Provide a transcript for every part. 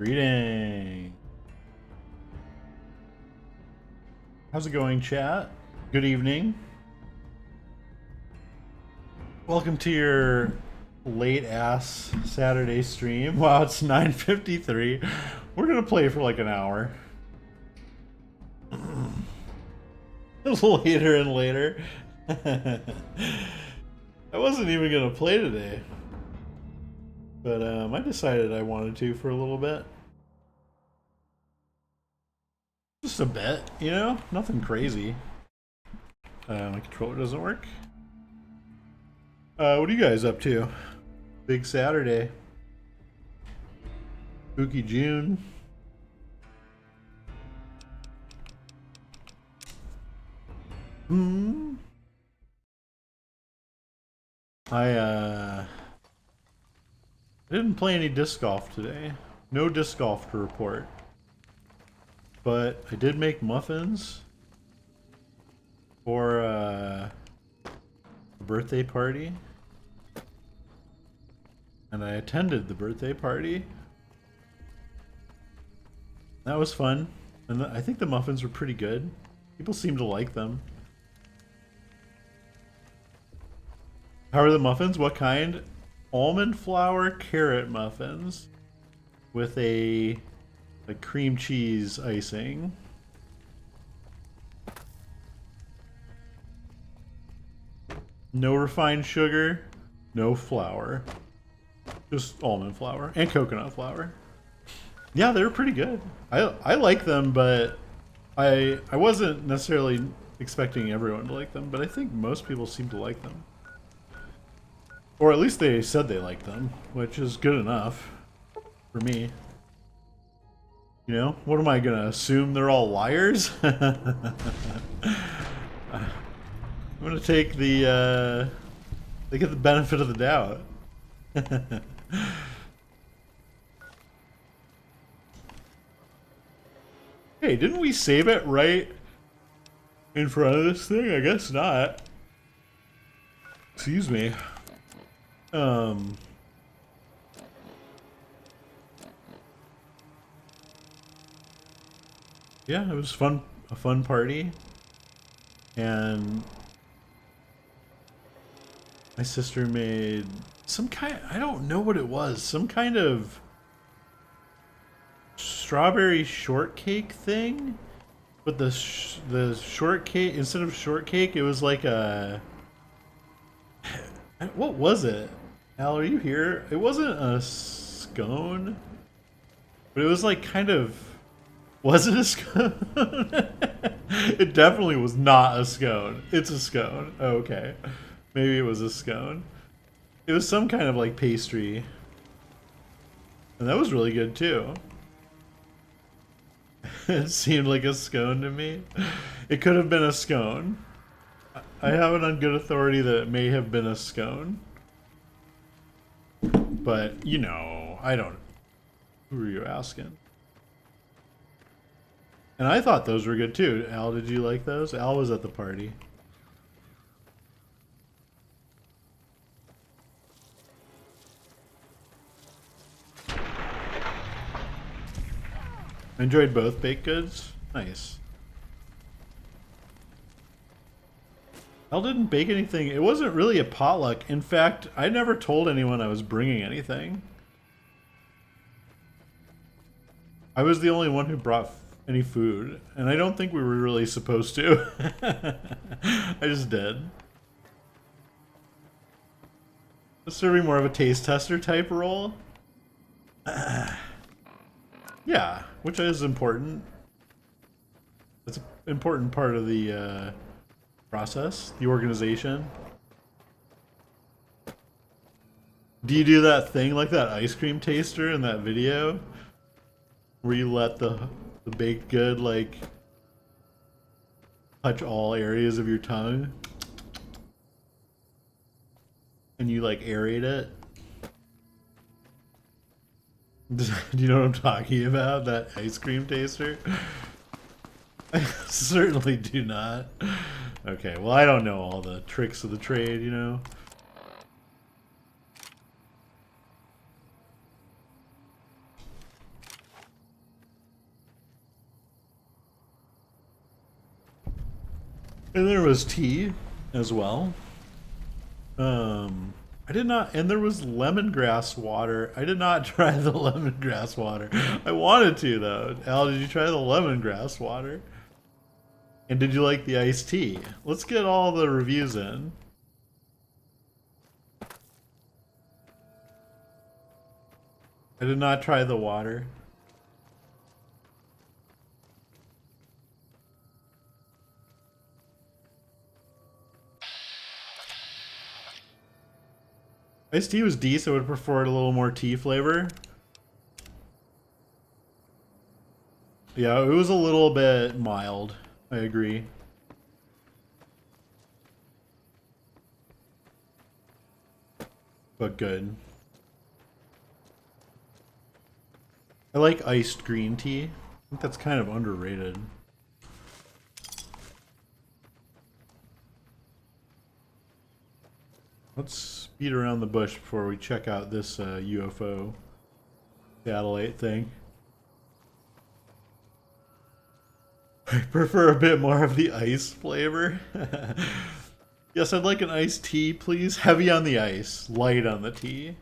Greeting. How's it going, chat? Good evening. Welcome to your late ass Saturday stream. Wow, it's 9:53. We're gonna play for like an hour. Later and later. I wasn't even gonna play today, but I decided I wanted to for a little bit. Just a bit, you know? Nothing crazy. My controller doesn't work. What are you guys up to? Big Saturday. Spooky June. I didn't play any disc golf today. No disc golf to report. But I did make muffins for a birthday party. And I attended the birthday party. That was fun. And I think the muffins were pretty good. People seem to like them. How are the muffins? What kind? Almond flour carrot muffins with a cream cheese icing. No refined sugar, no flour. Just almond flour and coconut flour. Yeah, they were pretty good. I like them, but I wasn't necessarily expecting everyone to like them, but I think most people seem to like them. Or at least they said they liked them, which is good enough for me. You know, what am I gonna assume they're all liars? I'm gonna take the they get the benefit of the doubt. Hey, didn't we save it right in front of this thing? I guess not. Excuse me. Yeah, it was fun. A fun party. And my sister made some kind, I don't know what it was, some kind of strawberry shortcake thing. But the shortcake, instead of shortcake, it was like a, what was it? Al, are you here? It wasn't a scone, but it was like kind of, was it a scone? It definitely was not a scone. It's a scone. Oh, okay. Maybe it was a scone. It was some kind of like pastry. And that was really good too. It seemed like a scone to me. It could have been a scone. I have it on good authority that it may have been a scone. But, you know, I don't... Who are you asking? And I thought those were good too. Al, did you like those? Al was at the party. I enjoyed both baked goods. Nice. Al didn't bake anything. It wasn't really a potluck. In fact, I never told anyone I was bringing anything. I was the only one who brought any food, and I don't think we were really supposed to. I just did. Serving more of a taste tester type role. Yeah, which is important. It's an important part of the process, the organization. Do you do that thing like that ice cream taster in that video? Where you let the baked good, like, touch all areas of your tongue? And you, like, aerate it? Do you know what I'm talking about? That ice cream taster? I certainly do not. Okay, well, I don't know all the tricks of the trade, you know? And there was tea as well. I did not, and there was lemongrass water. I did not try the lemongrass water. I wanted to though. Al, did you try the lemongrass water? And did you like the iced tea? Let's get all the reviews in. I did not try the water. Iced tea was decent. I would prefer a little more tea flavor. Yeah, it was a little bit mild. I agree. But good. I like iced green tea. I think that's kind of underrated. Let's beat around the bush before we check out this UFO satellite thing. I prefer a bit more of the ice flavor. Yes, I'd like an iced tea, please. Heavy on the ice, light on the tea.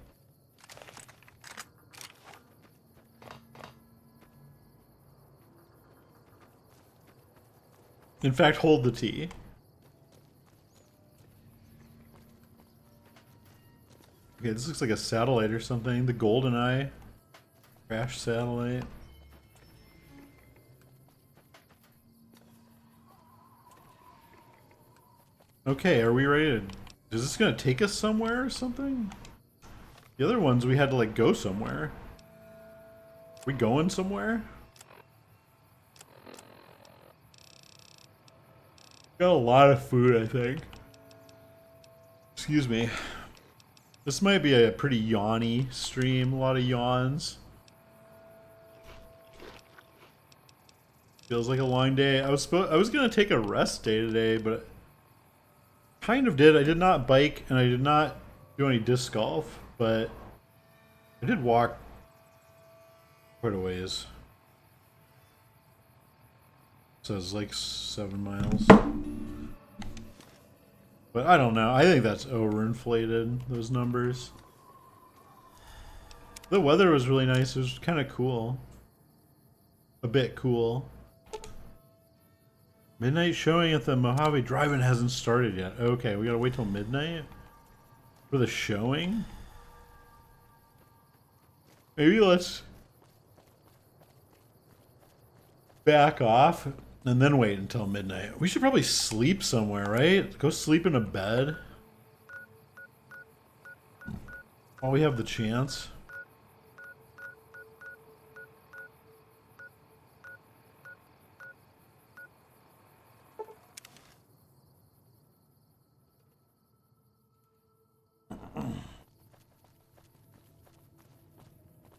In fact, hold the tea. Okay, this looks like a satellite or something. The GoldenEye. Crash satellite. Okay, are we ready to... Is this gonna take us somewhere or something? The other ones we had to like go somewhere. Are we going somewhere? Got a lot of food, I think. Excuse me. This might be a pretty yawny stream, a lot of yawns. Feels like a long day. I was gonna take a rest day today, but kind of did. I did not bike and I did not do any disc golf, but I did walk quite a ways. So it's like 7 miles. But I don't know. I think that's overinflated, those numbers. The weather was really nice. It was kind of cool. A bit cool. Midnight showing at the Mojave Drive-In hasn't started yet. Okay, we gotta wait till midnight for the showing? Maybe let's back off and then wait until midnight. We should probably sleep somewhere, right? Go sleep in a bed. While we have the chance.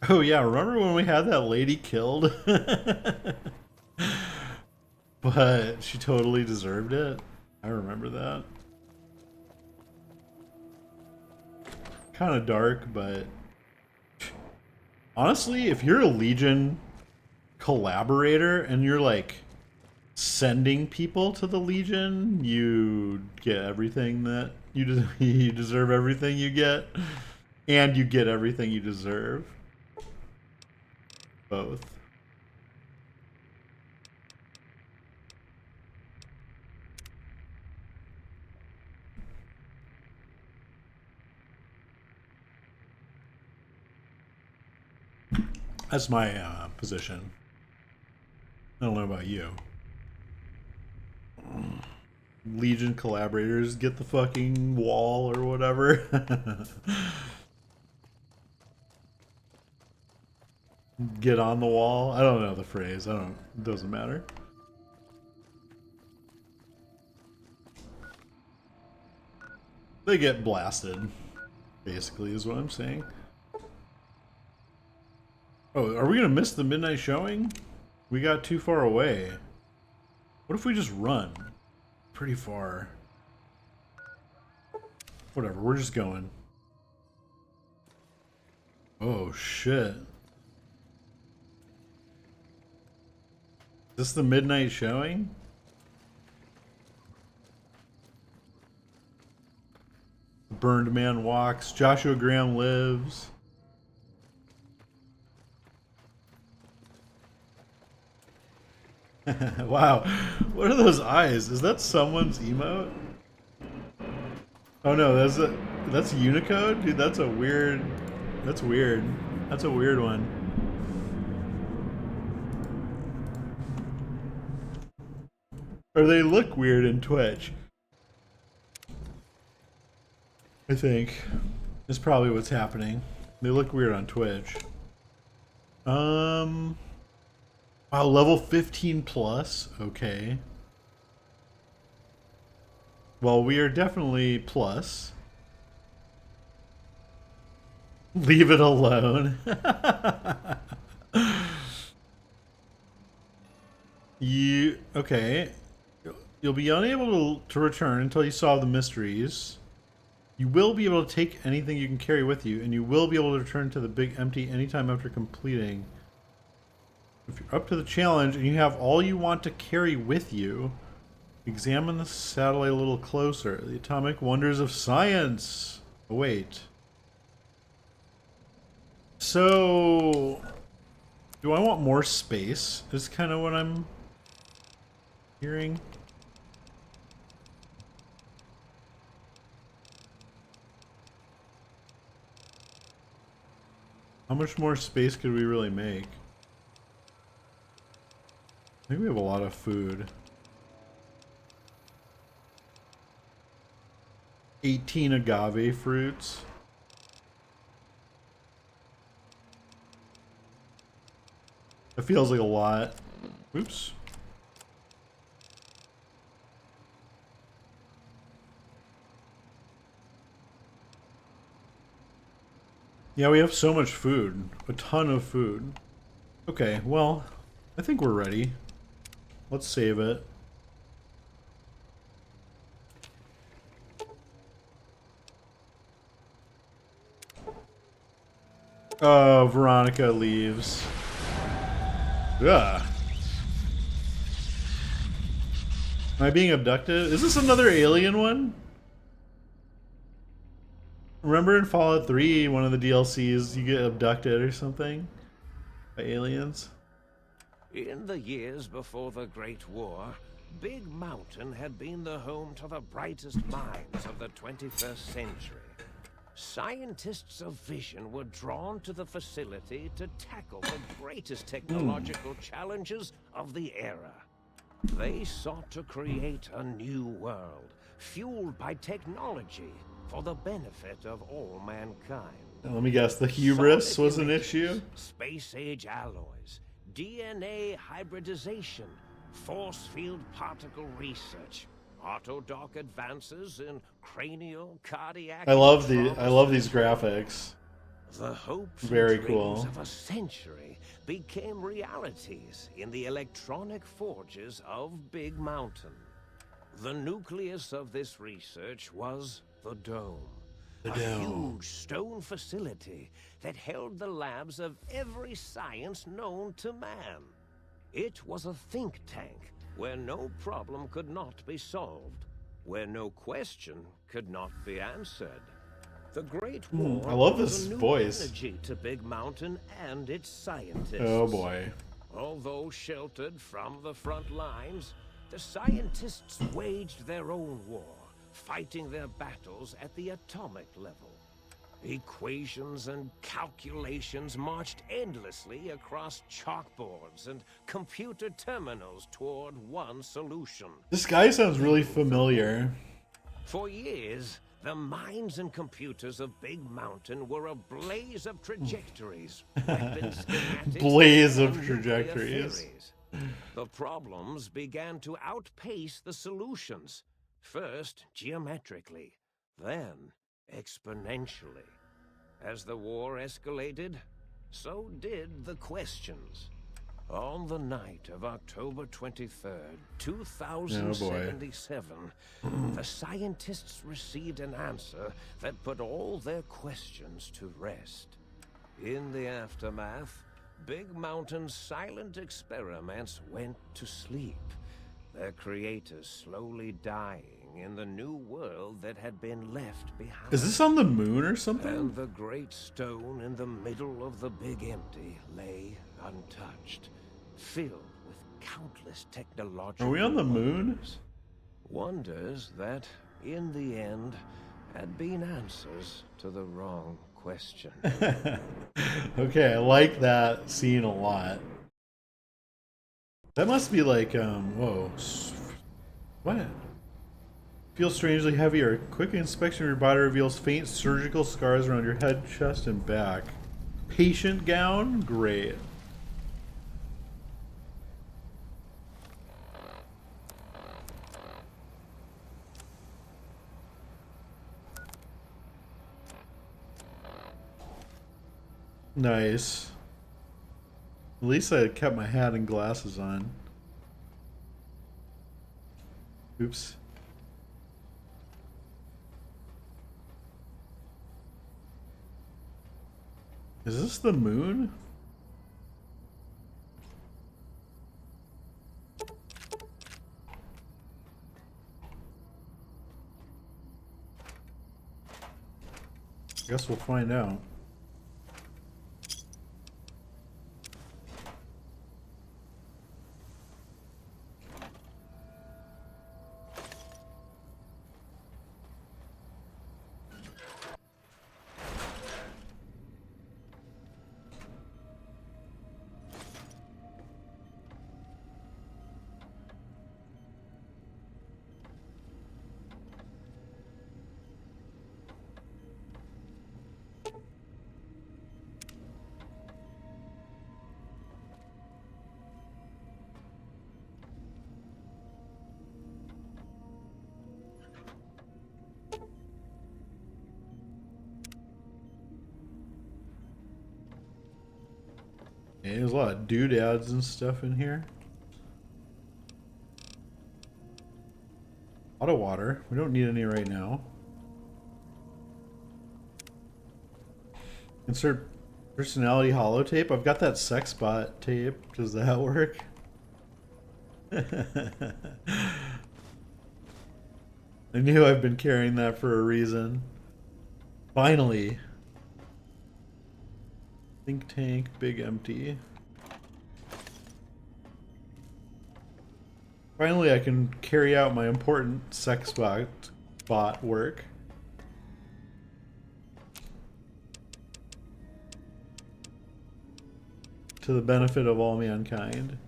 Oh yeah, remember when we had that lady killed? But she totally deserved it. I remember that. Kind of dark, but honestly, if you're a Legion collaborator and you're like sending people to the Legion, you get everything that you deserve everything you get, and you get everything you deserve. Both. That's my position. I don't know about you. Legion collaborators, get the fucking wall or whatever. Get on the wall. I don't know the phrase. I don't. It doesn't matter. They get blasted. Basically, is what I'm saying. Oh, are we gonna miss the midnight showing? We got too far away. What if we just run? Pretty far. Whatever, we're just going. Oh shit. Is this the midnight showing? Burned Man Walks. Joshua Graham Lives. Wow. What are those eyes? Is that someone's emote? Oh no, that's Unicode? Dude, that's weird. That's a weird one. Or they look weird in Twitch. I think. That's probably what's happening. They look weird on Twitch. Wow, level 15 plus. Okay. Well, we are definitely plus. Leave it alone. Okay. You'll be unable to return until you solve the mysteries. You will be able to take anything you can carry with you, and you will be able to return to the big empty anytime after completing. If you're up to the challenge and you have all you want to carry with you, examine the satellite a little closer. The atomic wonders of science await. So, do I want more space? Is kind of what I'm hearing. How much more space could we really make? I think we have a lot of food. 18 agave fruits. It feels like a lot. Oops. Yeah, we have so much food. A ton of food. Okay, well, I think we're ready. Let's save it. Oh, Veronica leaves. Ugh. Am I being abducted? Is this another alien one? Remember in Fallout 3, one of the DLCs, you get abducted or something? By aliens? In the years before the Great War, Big Mountain had been the home to the brightest minds of the 21st century. Scientists of vision were drawn to the facility to tackle the greatest technological challenges of the era. They sought to create a new world, fueled by technology for the benefit of all mankind. Let me guess, the hubris was an issue? Space-age alloys, DNA hybridization, force field particle research, autodoc advances in cranial, cardiac... I love these graphics. The hopes Very and cool. dreams of a century became realities in the electronic forges of Big Mountain. The nucleus of this research was the Dome. A huge stone facility that held the labs of every science known to man. It was a think tank where no problem could not be solved, where no question could not be answered. The Great War I love brought this a new voice. energy to Big Mountain and its scientists. Oh boy. Although sheltered from the front lines, the scientists waged their own war, fighting their battles at the atomic level. Equations and calculations marched endlessly across chalkboards and computer terminals toward one solution. This guy sounds really familiar. For years, the minds and computers of Big Mountain were a blaze of trajectories, weapons, schematics, Blaze of and nuclear trajectories. theories. The problems began to outpace the solutions, first geometrically, then exponentially. As the war escalated, so did the questions. On the night of October 23rd, 2077, the scientists received an answer that put all their questions to rest. In the aftermath, Big Mountain's silent experiments went to sleep, their creators slowly dying in the new world that had been left behind. Is this on the moon or something? And the great stone in the middle of the Big Empty lay untouched, filled with countless technological Are we on the moon? Wonders that, in the end, had been answers to the wrong question. Okay, I like that scene a lot. That must be like, whoa. What? Feels strangely heavier. Quick inspection of your body reveals faint surgical scars around your head, chest, and back. Patient gown? Great. Nice. At least I kept my hat and glasses on. Oops. Is this the moon? Guess we'll find out. Yeah, there's a lot of doodads and stuff in here. Auto water. We don't need any right now. Insert personality holotape. I've got that sex bot tape. Does that work? I knew I've been carrying that for a reason. Finally. Think tank, Big Empty. Finally, I can carry out my important sex bot work. To the benefit of all mankind.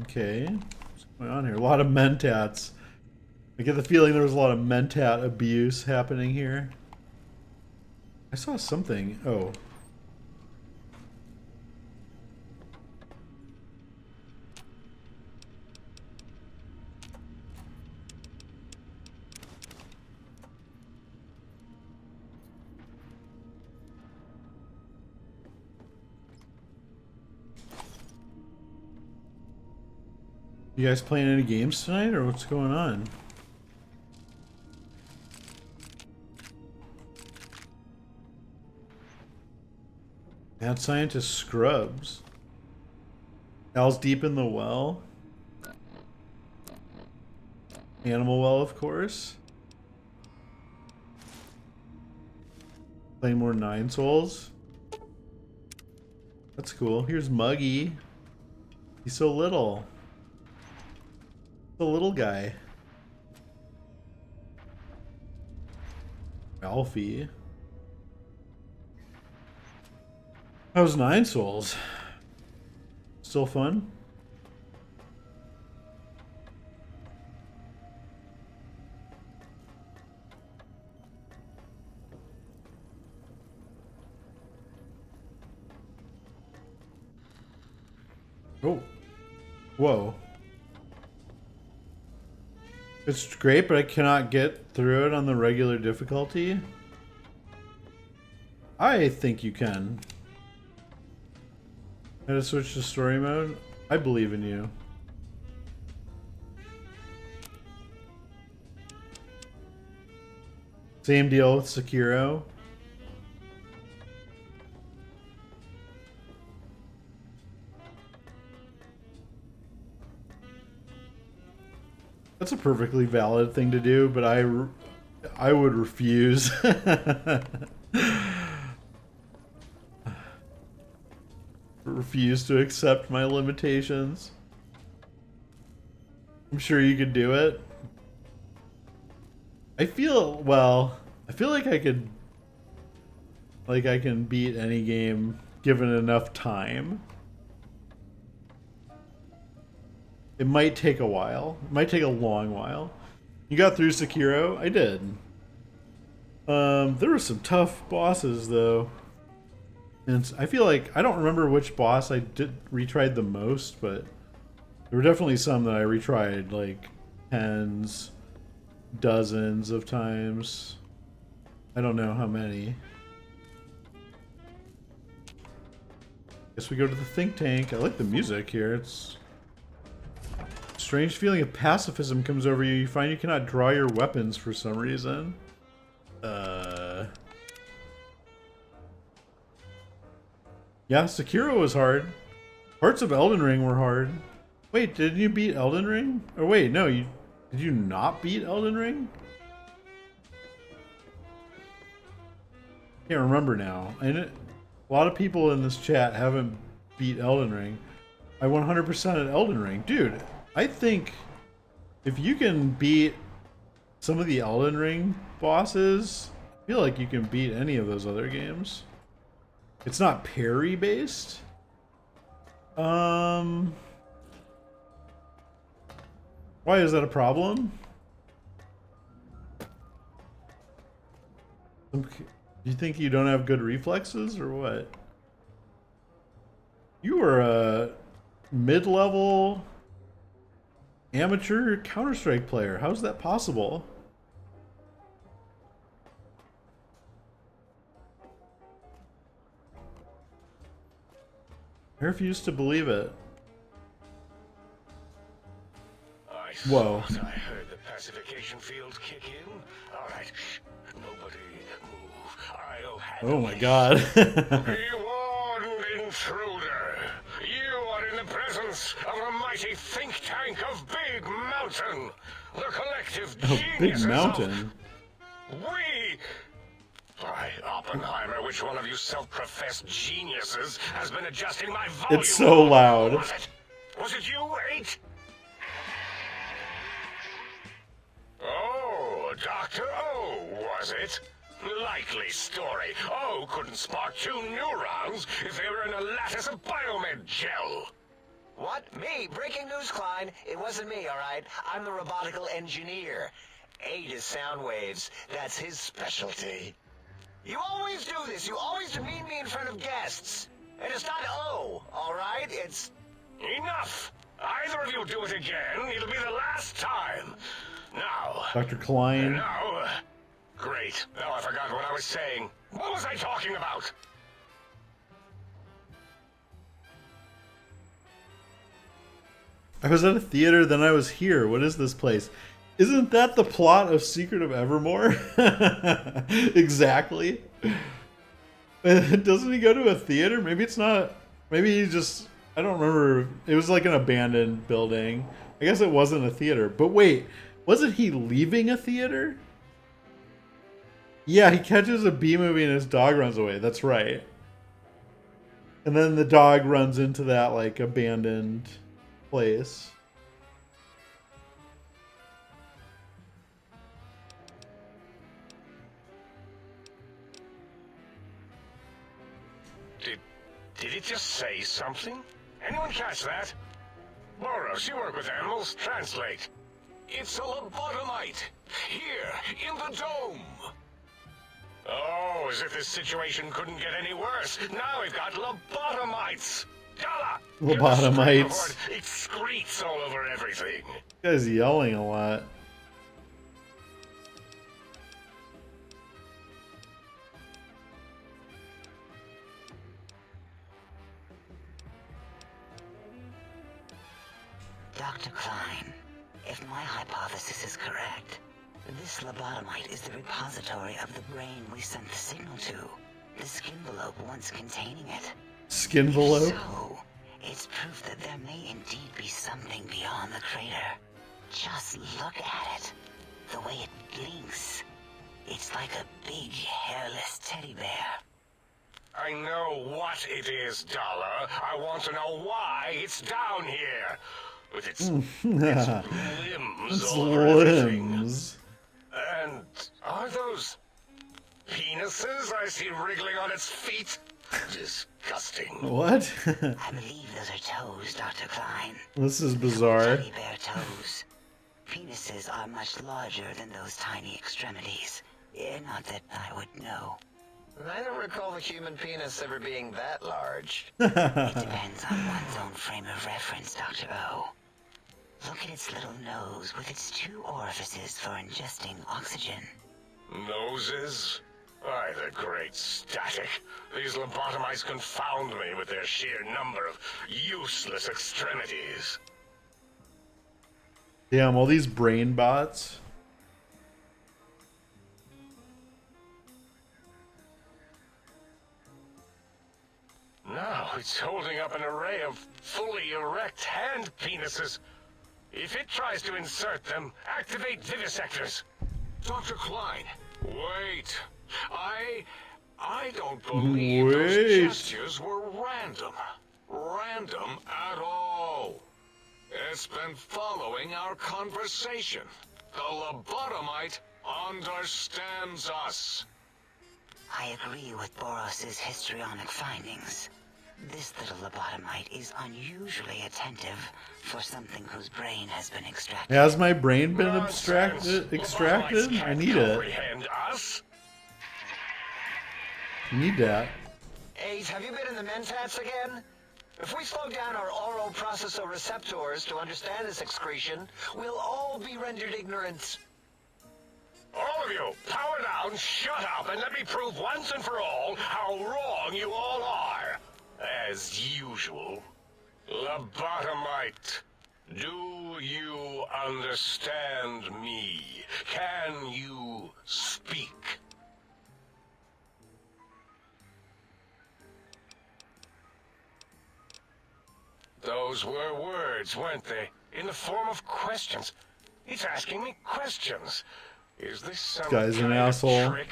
Okay, what's going on here? A lot of mentats. I get the feeling there was a lot of mentat abuse happening here. I saw something. Oh. You guys playing any games tonight, or what's going on? Mad Scientist Scrubs. Al's deep in the well. Animal Well, of course. Playing more Nine Souls. That's cool. Here's Muggy. He's so little. The little guy. Alfie. How's Nine Souls? Still fun? Oh. Whoa. It's great, but I cannot get through it on the regular difficulty. I think you can. How to switch to story mode? I believe in you. Same deal with Sekiro. That's a perfectly valid thing to do, but I would refuse. Refuse to accept my limitations. I'm sure you could do it. I feel like I could, like I can beat any game given enough time. It might take a while. It might take a long while. You got through Sekiro? I did. There were some tough bosses though. And I feel like I don't remember which boss I retried the most, but there were definitely some that I retried like tens, dozens of times. I don't know how many. Guess we go to the think tank. I like the music here. It's strange feeling of pacifism comes over you. You find you cannot draw your weapons for some reason. Yeah, Sekiro was hard. Parts of Elden Ring were hard. Wait, didn't you beat Elden Ring? Or wait, no, did you not beat Elden Ring? Can't remember now. And a lot of people in this chat haven't beat Elden Ring. I 100% at Elden Ring. Dude, I think if you can beat some of the Elden Ring bosses, I feel like you can beat any of those other games. It's not parry based. Why is that a problem? Do you think you don't have good reflexes or what? You are a mid-level amateur Counter-Strike player. How's that possible? I refuse to believe it. Whoa. I heard the pacification field kick in. All right, nobody move. I'll handle Oh my god. Reward intruder. You are in the presence of the mighty think tank of Big Mountain. The collective Oh, Big geniuses Mountain. of we. By Oppenheimer, which one of you self-professed geniuses has been adjusting my volume? It's so loud. Was it you, 8? Oh, Dr. O, was it? Likely story. O couldn't spark 2 neurons if they were in a lattice of biomed gel. What? Me? Breaking news, Klein. It wasn't me, all right? I'm the robotical engineer. 8 is sound waves. That's his specialty. You always do this. You always demean me in front of guests. And it's not O, all right? It's... Enough! Either of you do it again, it'll be the last time. Now... Dr. Klein. Now... Great. Now I forgot what I was saying. What was I talking about? I was at a theater, then I was here. What is this place? Isn't that the plot of Secret of Evermore? Exactly. Doesn't he go to a theater? Maybe it's not. Maybe he just... I don't remember. It was like an abandoned building. I guess it wasn't a theater. But wait, wasn't he leaving a theater? Yeah, he catches a B movie and his dog runs away. That's right. And then the dog runs into that like abandoned place. Did it just say something? Anyone catch that? Boros, you work with animals. Translate. It's a lobotomite. Here, in the dome. Oh, as if this situation couldn't get any worse. Now we've got lobotomites. Dala! Lobotomites. It excretes all over everything. This guy's yelling a lot. Dr. Klein, if my hypothesis is correct, This lobotomite is the repository of the brain we sent the signal to. The skinvelope once containing it. Skinvelope? So, it's proof that there may indeed be something beyond the crater. Just look at it. The way it blinks. It's like a big, hairless teddy bear. I know what it is, Dollar. I want to know why it's down here. With its limbs It's all over everything. limbs. And are those penises I see wriggling on its feet? Disgusting. What? I believe those are toes, Dr. Klein. This is bizarre. Teddy bear toes. Penises are much larger than those tiny extremities. Not that I would know. I don't recall the human penis ever being that large. It depends on one's own frame of reference, Dr. O. Look at its little nose with its 2 orifices for ingesting oxygen. Noses? Why, the great static. These lobotomites confound me with their sheer number of useless extremities. Damn, all these brain bots. Now it's holding up an array of fully erect hand penises. If it tries to insert them, activate vivisectors. Dr. Klein, wait. I don't believe Wait. those gestures were random. Random at all. It's been following our conversation. The lobotomite understands us. I agree with Boros's histrionic findings. This little lobotomite is unusually attentive for something whose brain has been extracted. Has my brain been Nonsense. extracted? Lobotomites I can't need it. comprehend us. I need that. Ace, have you been in the mentats again? If we slow down our oral processoreceptors to understand this excretion, we'll all be rendered ignorant. All of you, power down, shut up, and let me prove once and for all how wrong you all are. As usual. Lobotomite, do you understand me? Can you speak? Those were words, weren't they? In the form of questions. It's asking me questions. Is this some Guy's an kind of asshole. trick?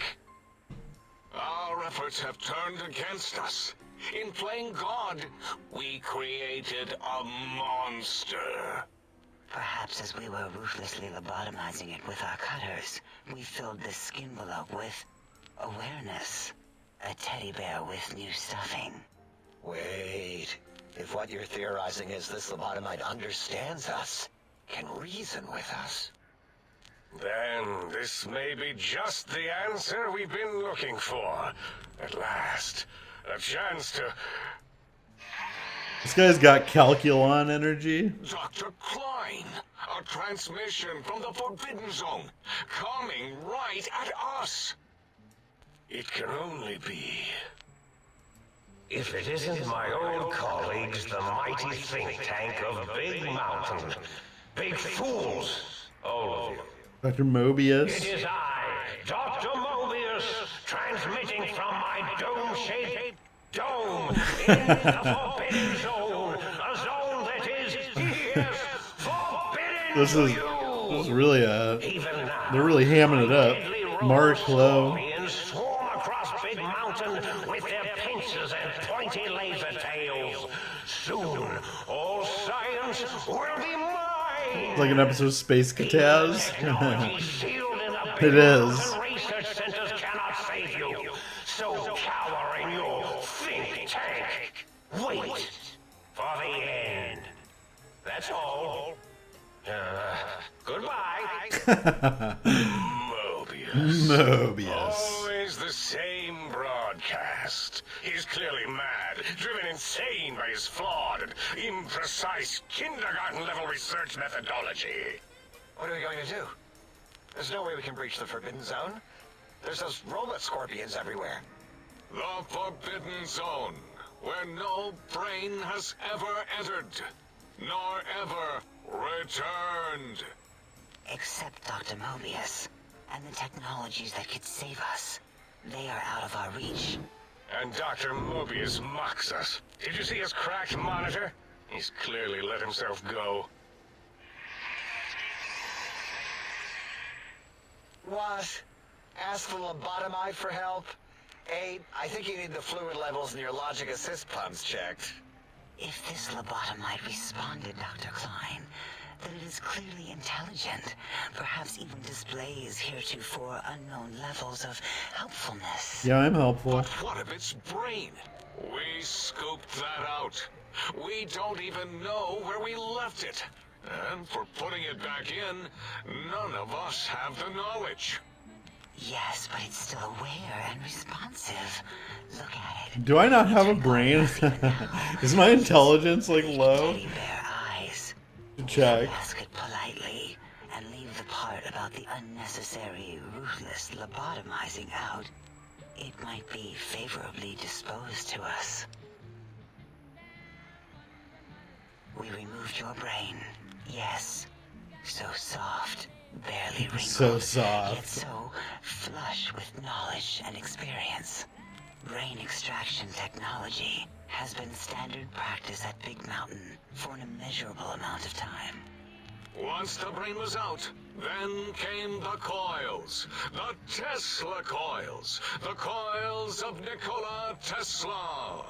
Our efforts have turned against us. In playing God, we created a monster. Perhaps as we were ruthlessly lobotomizing it with our cutters, we filled this skinvelope with awareness. A teddy bear with new stuffing. Wait. If what you're theorizing is this lobotomite understands us, can reason with us. Then this may be just the answer we've been looking for. At last, a chance to... This guy's got Calculon energy. Dr. Klein, a transmission from the Forbidden Zone, coming right at us. It can only be... If it isn't my old colleagues, the mighty think tank of Big Mountain. Big fools, all of you. Dr. Mobius. It is I, Dr. Mobius, transmitting from my dome-shaped dome in the Forbidden Zone. A zone that is, yes, forbidden This to is you. really Even now, they're really hamming it up. deadly Mark Lowe. scorpions swarm across Big Mountain with their pincers and pointy laser tails. Soon, all science will be mine. It's like an episode of Space Kataz. Technology sealed in the It Big is. Mountain research centers cannot save you. So cower in your think tank. Wait for the end. That's all. Goodbye. Mobius. Mobius. Always the same broadcast. He's clearly mad, driven insane by his flawed and imprecise kindergarten-level research methodology. What are we going to do? There's no way we can breach the Forbidden Zone. There's those robot scorpions everywhere. The Forbidden Zone, where no brain has ever entered, nor ever returned. Except Dr. Mobius. and the technologies that could save us, they are out of our reach. And Dr. Mobius mocks us. Did you see his cracked monitor? He's clearly let himself go. What? Ask the lobotomite for help? Abe, I think you need the fluid levels in your logic assist pumps checked. If this lobotomite responded, Dr. Klein, then it is clearly intelligent, perhaps even displays heretofore unknown levels of helpfulness. Yeah, I'm helpful. But what of its brain? We scooped that out. We don't even know where we left it. And for putting it back in, none of us have the knowledge. Yes, but it's still aware and responsive. Look at it. Do I not have a brain? Is my intelligence like low? Teddy bear eyes. Check. Ask it politely and leave the part about the unnecessary, ruthless lobotomizing out. It might be favorably disposed to us. We removed your brain. Yes. So soft, barely wrinkled. So soft. Yet so flush with knowledge and experience. Brain extraction technology has been standard practice at Big Mountain for an immeasurable amount of time. Once the brain was out, then came the coils. The Tesla coils. The coils of Nikola Tesla.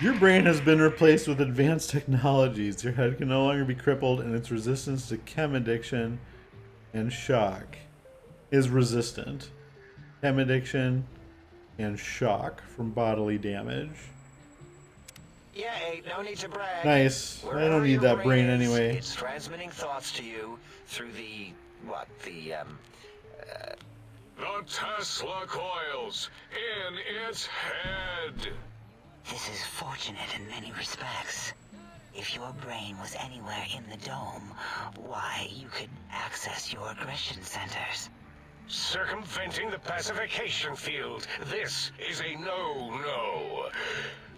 Your brain has been replaced with advanced technologies. Your head can no longer be crippled, and its resistance to chem addiction and shock is resistant. Chem addiction and shock from bodily damage. Yeah, Abe, no need to brag. Nice. I Wherever don't need your that brain is, anyway. It's transmitting thoughts to you through the The Tesla coils in its head. This is fortunate in many respects. If your brain was anywhere in the dome, why, you could access your aggression centers. Circumventing the pacification field. This is a no-no.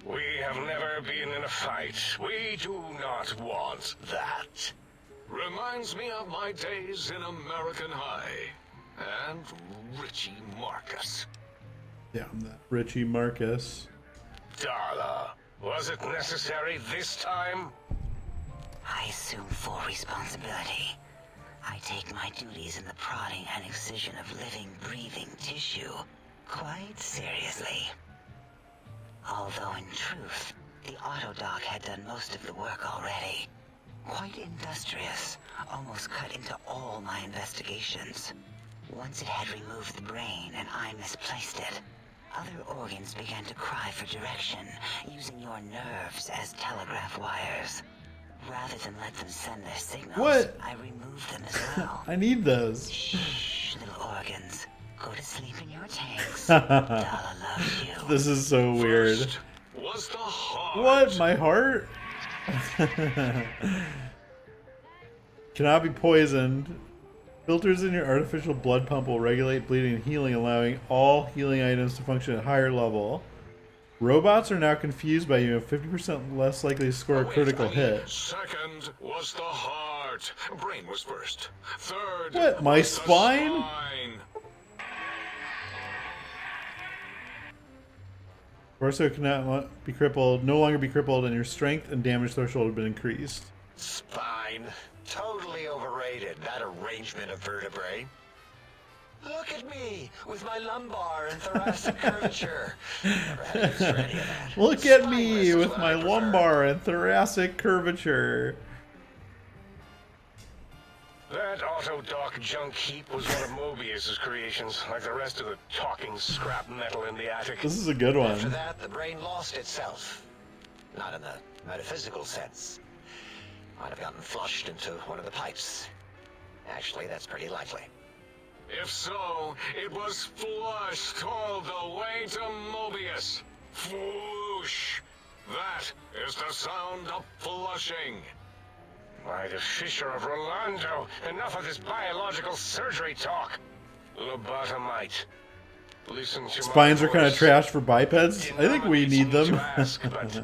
We have never been in a fight. We do not want that. Reminds me of my days in American High. And Richie Marcus. Damn that. Richie Marcus. Darla, was it necessary this time? I assume full responsibility. I take my duties in the prodding and excision of living, breathing tissue quite seriously. Although in truth, the Autodoc had done most of the work already. Quite industrious, almost cut into all my investigations. Once it had removed the brain and I misplaced it, other organs began to cry for direction, using your nerves as telegraph wires. Rather than let them send their signals, What? I removed them as well. I need those. Shh, little organs. Go to sleep in your tanks. Dala loves you. This is so weird. First was the heart. What? My heart? Cannot be poisoned. Filters in your artificial blood pump will regulate bleeding and healing, allowing all healing items to function at higher level. Robots are now confused by you and 50% less likely to score a critical hit. Second was the heart. Brain was first. Third. What, my was the spine? spine. Torso cannot be crippled, no longer be crippled, and your strength and damage threshold have been increased. spine. Totally overrated, that arrangement of vertebrae. Look at me, with my lumbar and thoracic curvature. Never had use for any of that. Look at Spineless me is with what my I prefer. lumbar and thoracic curvature. That Autodoc junk heap was one of Mobius's creations, like the rest of the talking scrap metal in the attic. This is a good After one. that, the brain lost itself. Not in the metaphysical sense. Might have gotten flushed into one of the pipes. Actually, that's pretty likely. If so, it was flushed all the way to Mobius. Flush! That is the sound of flushing. By the Fisher of Rolando, enough of this biological surgery talk. Lobotomite. Listen to Spines my are kind of voice. trash for bipeds. I think we need them. To ask, but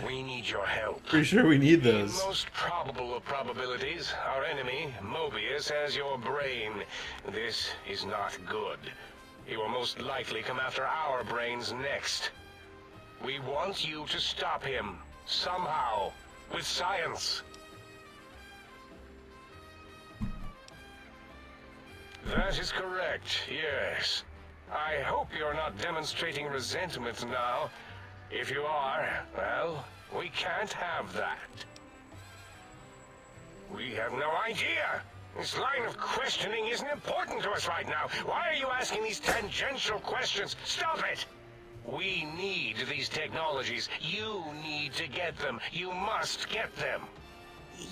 we need your help. Pretty sure we need In those. most probable of probabilities, our enemy, Mobius, has your brain. This is not good. He will most likely come after our brains next. We want you to stop him, somehow, with science. That is correct, yes. I hope you're not demonstrating resentment now. If you are, well, we can't have that. We have no idea. This line of questioning isn't important to us right now. Why are you asking these tangential questions? Stop it! We need these technologies. You need to get them. You must get them.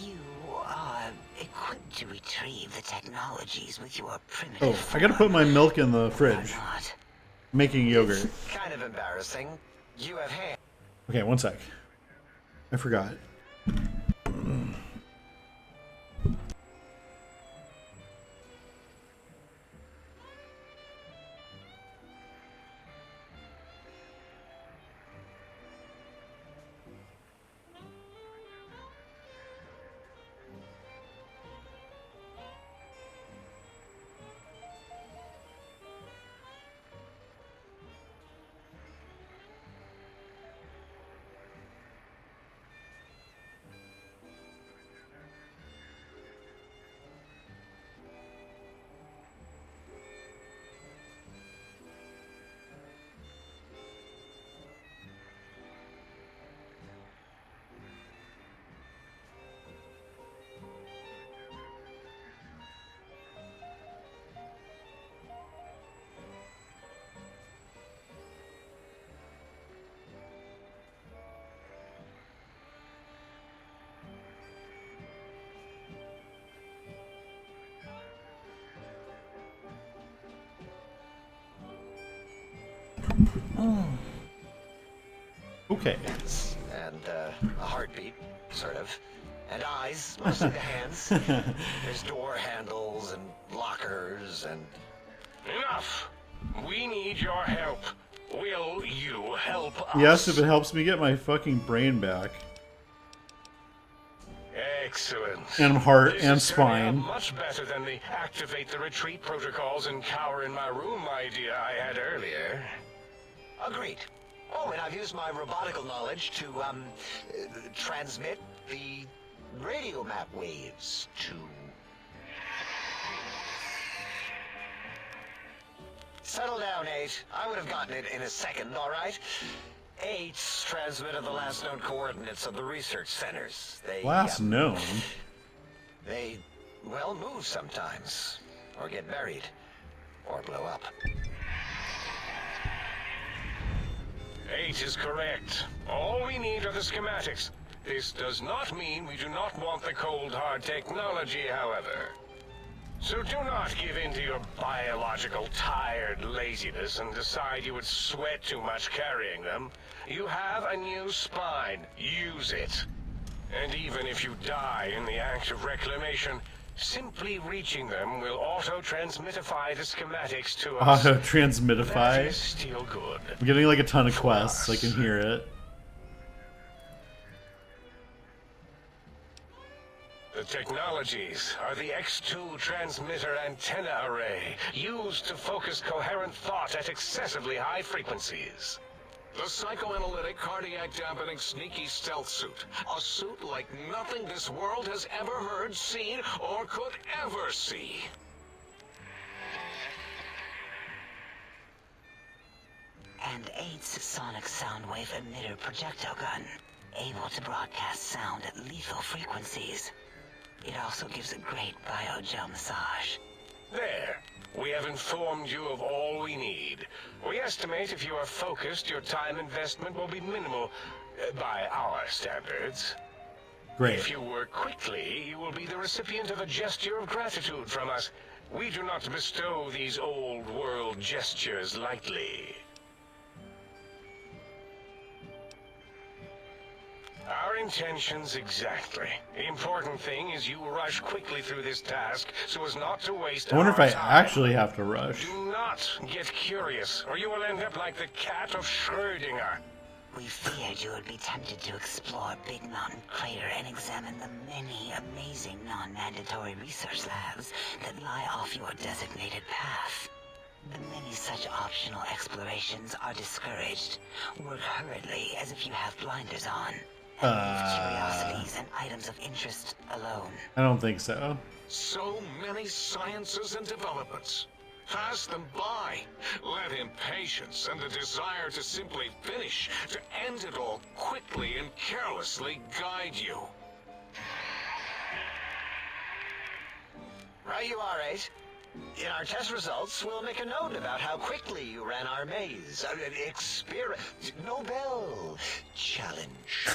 You are equipped to retrieve the technologies with your primitive Oh, I gotta put my milk in the fridge. Or not. Making yogurt. Kind of embarrassing. You have hands. Okay, one sec. I forgot. Okay. And a heartbeat, sort of. And eyes, mostly the hands. There's door handles and lockers and... Enough! We need your help. Will you help us? Yes, if it helps me get my fucking brain back. Excellent. And heart This and is turning out spine. much better than the activate the retreat protocols and cower in my room idea I had earlier. Agreed. Oh, and I've used my robotical knowledge to, transmit the radio map waves to... Settle down, 8. I would have gotten it in a second, all right? 8's transmitted the last known coordinates of the research centers. They, Last known. They, well, move sometimes. Or get buried. Or blow up. 8 is correct. All we need are the schematics. This does not mean we do not want the cold hard technology, however. So do not give in to your biological tired laziness and decide you would sweat too much carrying them. You have a new spine. Use it. And even if you die in the act of reclamation, simply reaching them will auto-transmitify the schematics to us. That Auto-transmitify. is still good. I'm getting like a ton of quests. I can hear it. The technologies are the X2 transmitter antenna array, used to focus coherent thought at excessively high frequencies. The psychoanalytic, cardiac dampening, sneaky stealth suit. A suit like nothing this world has ever heard, seen, or could ever see. And 8's sonic sound wave emitter projectile gun, able to broadcast sound at lethal frequencies. It also gives a great biogel massage. There. We have informed you of all we need. We estimate if you are focused, your time investment will be minimal, by our standards. Great. If you work quickly, you will be the recipient of a gesture of gratitude from us. We do not bestow these old world gestures lightly. Our intentions exactly. The important thing is you rush quickly through this task so as not to waste I wonder if our I time. actually have to rush. Do not not get curious, or you will end up like the cat of Schrödinger. We feared you would be tempted to explore Big Mountain Crater and examine the many amazing non-mandatory research labs that lie off your designated path. The many such optional explorations are discouraged. Work hurriedly as if you have blinders on. And leave curiosities and items of interest alone. I don't think so. So many sciences and developments. Pass them by. Let impatience and the desire to simply finish, to end it all quickly and carelessly guide you. Right you are, 8. In our test results, we'll make a note about how quickly you ran our maze. Nobel challenge.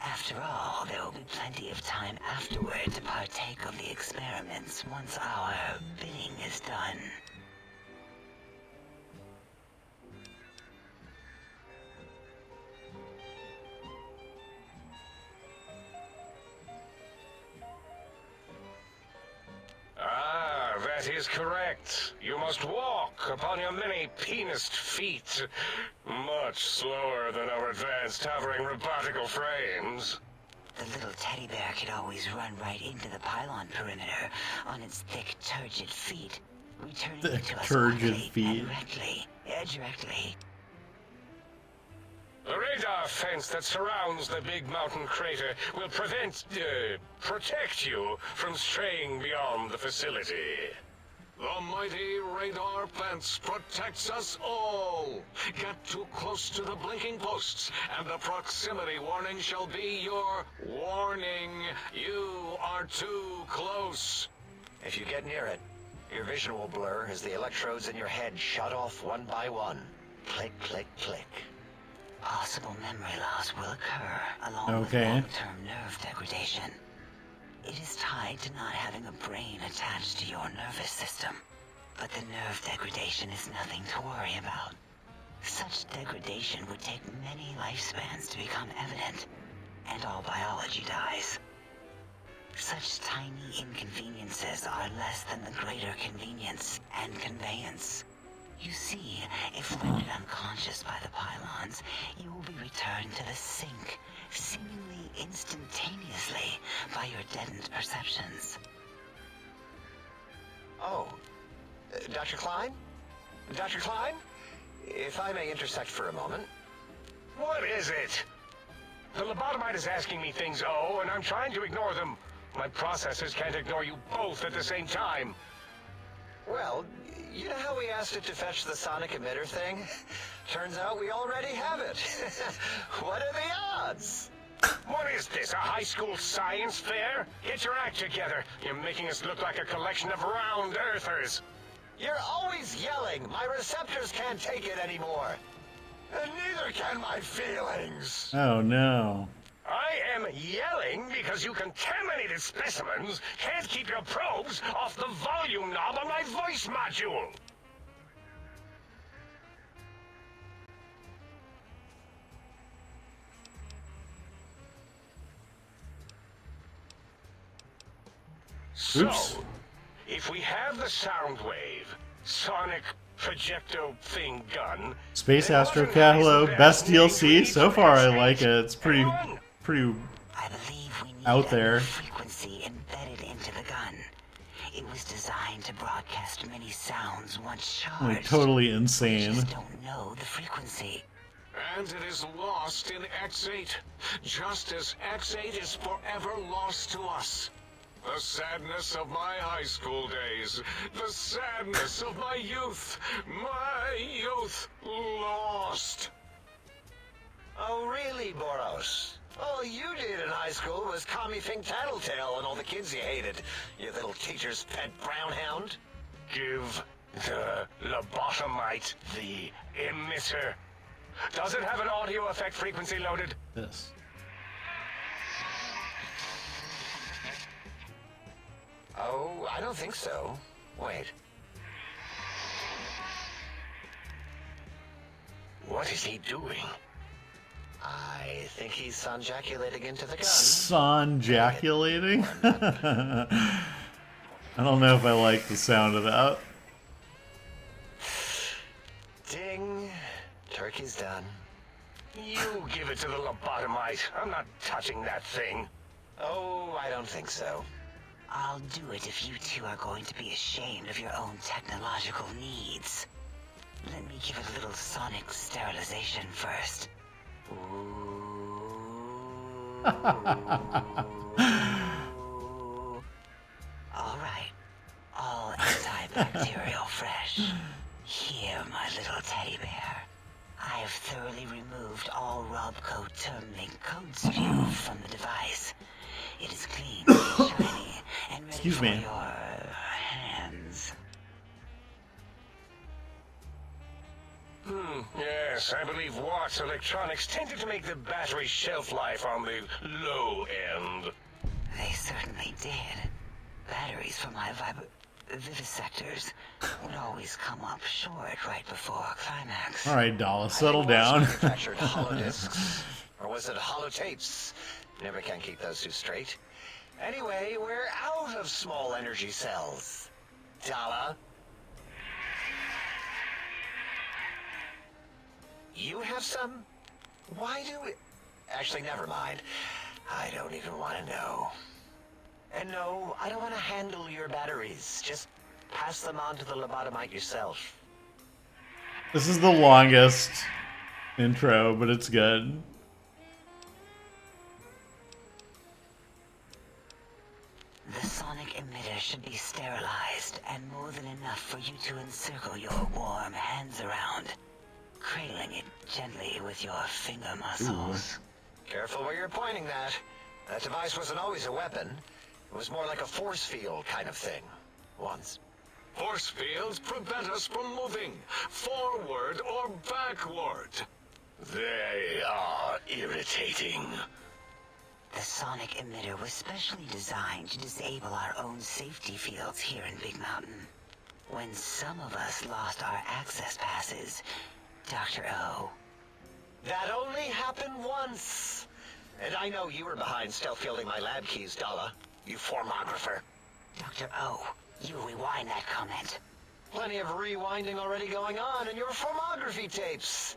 After all, there will be plenty of time afterward to partake of the experiments once our bidding is done. Ah, that is correct. You must walk upon your many penised feet. Much slower than our advanced hovering robotical frames. The little teddy bear could always run right into the pylon perimeter on its thick, turgid feet, returning Thick, it to us turgid quickly feet. and directly. The radar fence that surrounds the Big Mountain Crater will protect you from straying beyond the facility. The mighty radar fence protects us all. Get too close to the blinking posts, and the proximity warning shall be your warning. You are too close. If you get near it, your vision will blur as the electrodes in your head shut off one by one. Click, click, click. Possible memory loss will occur, along with Okay. long-term nerve degradation. It is tied to not having a brain attached to your nervous system. But the nerve degradation is nothing to worry about. Such degradation would take many lifespans to become evident, and all biology dies. Such tiny inconveniences are less than the greater convenience and conveyance. You see, if rendered unconscious by the pylons, you will be returned to the sink, seemingly instantaneously, by your deadened perceptions. Oh, Dr. Klein? Dr. Klein? If I may intersect for a moment. What is it? The lobotomite is asking me things, and I'm trying to ignore them. My processors can't ignore you both at the same time. Well, you know how we asked it to fetch the sonic emitter thing? Turns out we already have it. What are the odds? What is this, a high school science fair? Get your act together. You're making us look like a collection of round earthers. You're always yelling. My receptors can't take it anymore. And neither can my feelings. Oh no. I am yelling because you contaminated specimens can't keep your probes off the volume knob on my voice module. Oops. So, if we have the sound wave, sonic projecto thing gun, Space then Astro what Cat, is hello. the Best means we DLC. need So to far I penetrate? like it. It's pretty Anyone? I believe we need Out a there. frequency embedded into the gun. It was designed to broadcast many sounds once charged. like totally We insane. just don't know the frequency. And it is lost in X8, just as X8 is forever lost to us. The sadness of my high school days, the sadness of my youth lost. Oh, really, Boros? All you did in high school was call me Fink Tattletale and all the kids you hated, you little teacher's pet brown hound. Give the lobotomite the emitter. Does it have an audio effect frequency loaded? This. Oh, I don't think so. Wait. What is he doing? I think he's sonjaculating into the gun. Sonjaculating? I don't know if I like the sound of that. work is done. You give it to the lobotomite. I'm not touching that thing. Oh, I don't think so. I'll do it if you two are going to be ashamed of your own technological needs. Let me give it a little sonic sterilization first. Ooh. All right. All antibacterial fresh. Here, my little teddy bear. I have thoroughly removed all Robco terminate code spew from the device. It is clean, shiny, and ready Excuse for me. your hands. Yes, I believe Watts Electronics tended to make the battery shelf life on the low end. They certainly did. Batteries for my vivisectors would always come up short right before climax. All right, Dala, settle down. Manufactured holodiscs, or was it holotapes? Never can keep those two straight. Anyway, we're out of small energy cells. Dala? You have some? Why do we... Actually, never mind. I don't even want to know. And no, I don't want to handle your batteries. Just pass them on to the lobotomite yourself. This is the longest intro, but it's good. The sonic emitter should be sterilized and more than enough for you to encircle your warm hands around, cradling it gently with your finger muscles. Careful where you're pointing that. That device wasn't always a weapon. It was more like a force field kind of thing. Once. Force fields prevent us from moving forward or backward. They are irritating. The sonic emitter was specially designed to disable our own safety fields here in Big Mountain. When some of us lost our access passes, Dr. O. That only happened once. And I know you were behind stealth fielding my lab keys, Dala. You formographer. Dr. O, you rewind that comment. Plenty of rewinding already going on in your formography tapes.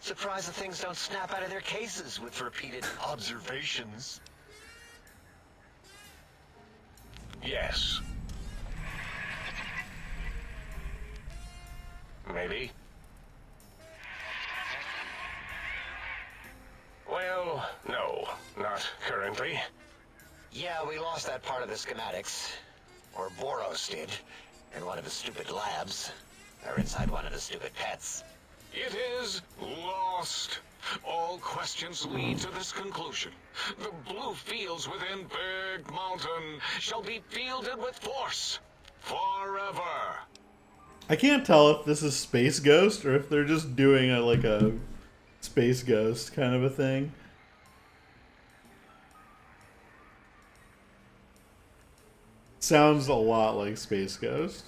Surprised the things don't snap out of their cases with repeated observations. Yes. Maybe. Well, no, not currently. Yeah, we lost that part of the schematics. Or Boros did. In one of his stupid labs. Or inside one of his stupid pets. It is lost. All questions lead to this conclusion. The blue fields within Big Mountain shall be fielded with force. Forever. I can't tell if this is Space Ghost or if they're just doing like a Space Ghost kind of a thing. Sounds a lot like Space Ghost.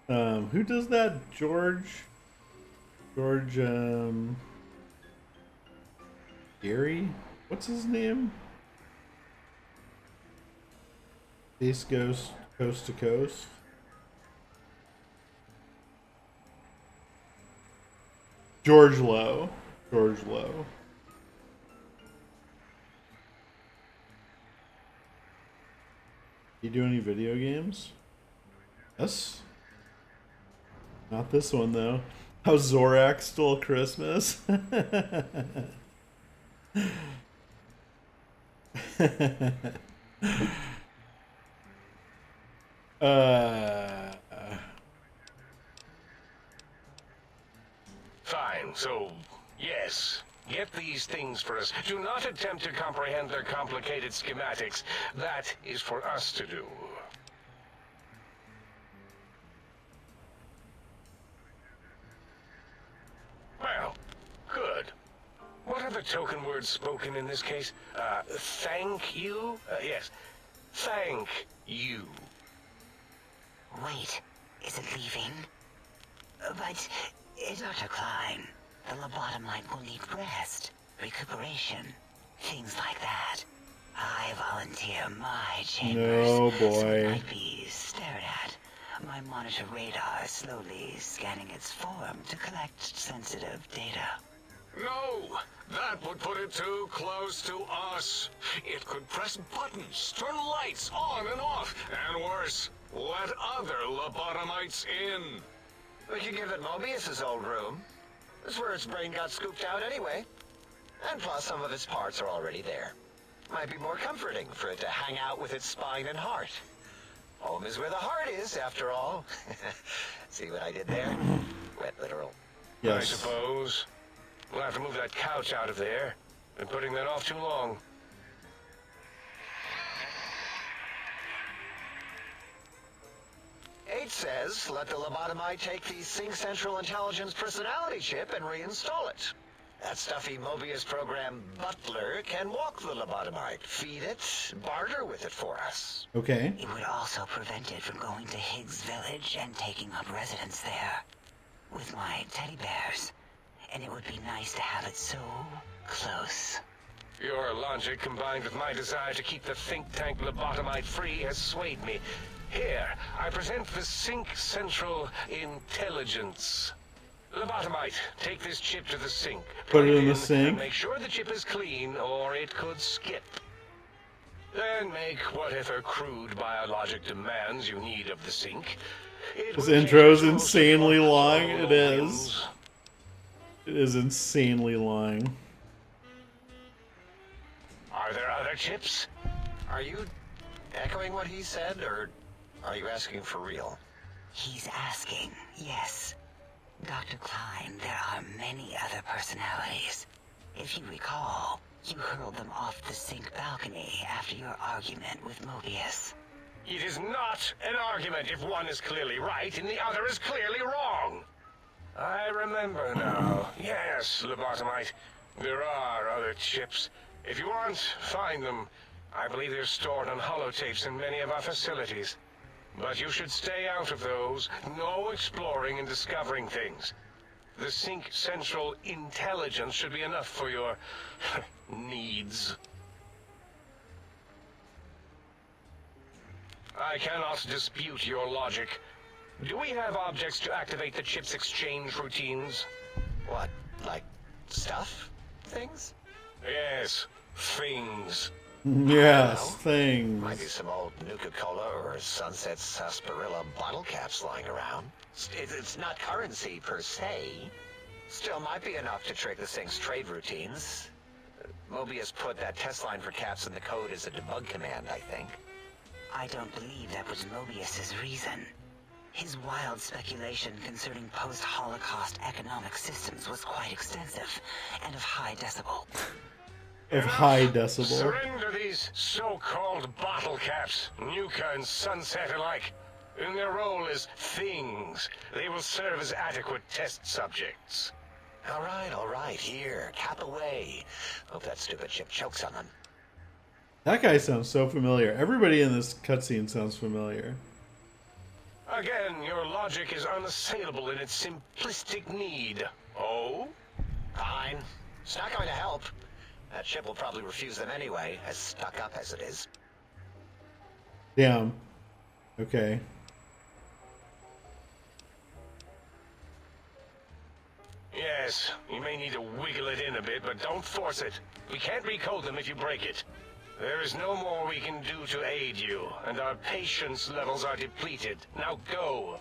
Who does that? George, Gary? What's his name? Space Ghost, Coast to Coast. George Lowe. George Lowe. You do any video games? Yes. Not this one though. How Zorak Stole Christmas. Fine, so, yes. Get these things for us. Do not attempt to comprehend their complicated schematics. That is for us to do. Well, good. What are the token words spoken in this case? Thank you? Yes. Thank you. Wait, is it leaving? But, Dr. Klein, the lobotomite will need rest, recuperation, things like that. I volunteer my chambers. No, So it boy. might be stared at, My monitor radar is slowly scanning its form to collect sensitive data. No! That would put it too close to us. It could press buttons, turn lights on and off, and worse, let other lobotomites in. We could give it Mobius's old room. This is where its brain got scooped out anyway. And plus, some of its parts are already there. Might be more comforting for it to hang out with its spine and heart. Home is where the heart is, after all. See what I did there? Wet literal. I Yes. suppose. We'll have to move that couch out of there. Been putting that off too long. H says, let the lobotomite take the Sync Central Intelligence personality chip and reinstall it. That stuffy Mobius program Butler can walk the lobotomite, feed it, barter with it for us. Okay. It would also prevent it from going to Higgs Village and taking up residence there with my teddy bears. And it would be nice to have it so close. Your logic combined with my desire to keep the think tank lobotomite free has swayed me. Here, I present the Sync Central Intelligence. Lobotomite, take this chip to the sink. Put plug it in the and sink. make sure the chip is clean, or it could skip. Then make whatever crude biologic demands you need of the sink. It This will intro's change insanely most long. all It is. organs. It is insanely long. Are there other chips? Are you echoing what he said, or are you asking for real? He's asking, yes. Dr. Klein, there are many other personalities. If you recall, you hurled them off the sink balcony after your argument with Mobius. It is not an argument if one is clearly right and the other is clearly wrong. I remember now. Yes, lobotomite. There are other chips. If you want, find them. I believe they're stored on holotapes in many of our facilities. But you should stay out of those. No exploring and discovering things. The Sync Central Intelligence should be enough for your needs. I cannot dispute your logic. Do we have objects to activate the chip's exchange routines? What, like stuff? Things? Yes, things. Yes, things. Might be some old Nuka-Cola or Sunset Sarsaparilla bottle caps lying around. It's not currency per se. Still might be enough to trick the Sync's trade routines. Mobius put that test line for caps in the code as a debug command, I think. I don't believe that was Mobius's reason. His wild speculation concerning post-Holocaust economic systems was quite extensive and of high decibel. Of high decibel. Surrender these so-called bottle caps, Nuka and Sunset alike. In their role as things, they will serve as adequate test subjects. All right, here, cap away. Hope that stupid chip chokes on them. That guy sounds so familiar. Everybody in this cutscene sounds familiar. Again, your logic is unassailable in its simplistic need. Oh? Fine. It's not going to help. That chip will probably refuse them anyway, as stuck up as it is. Damn. Okay. Yes, you may need to wiggle it in a bit, but don't force it. We can't recode them if you break it. There is no more we can do to aid you, and our patience levels are depleted. Now go.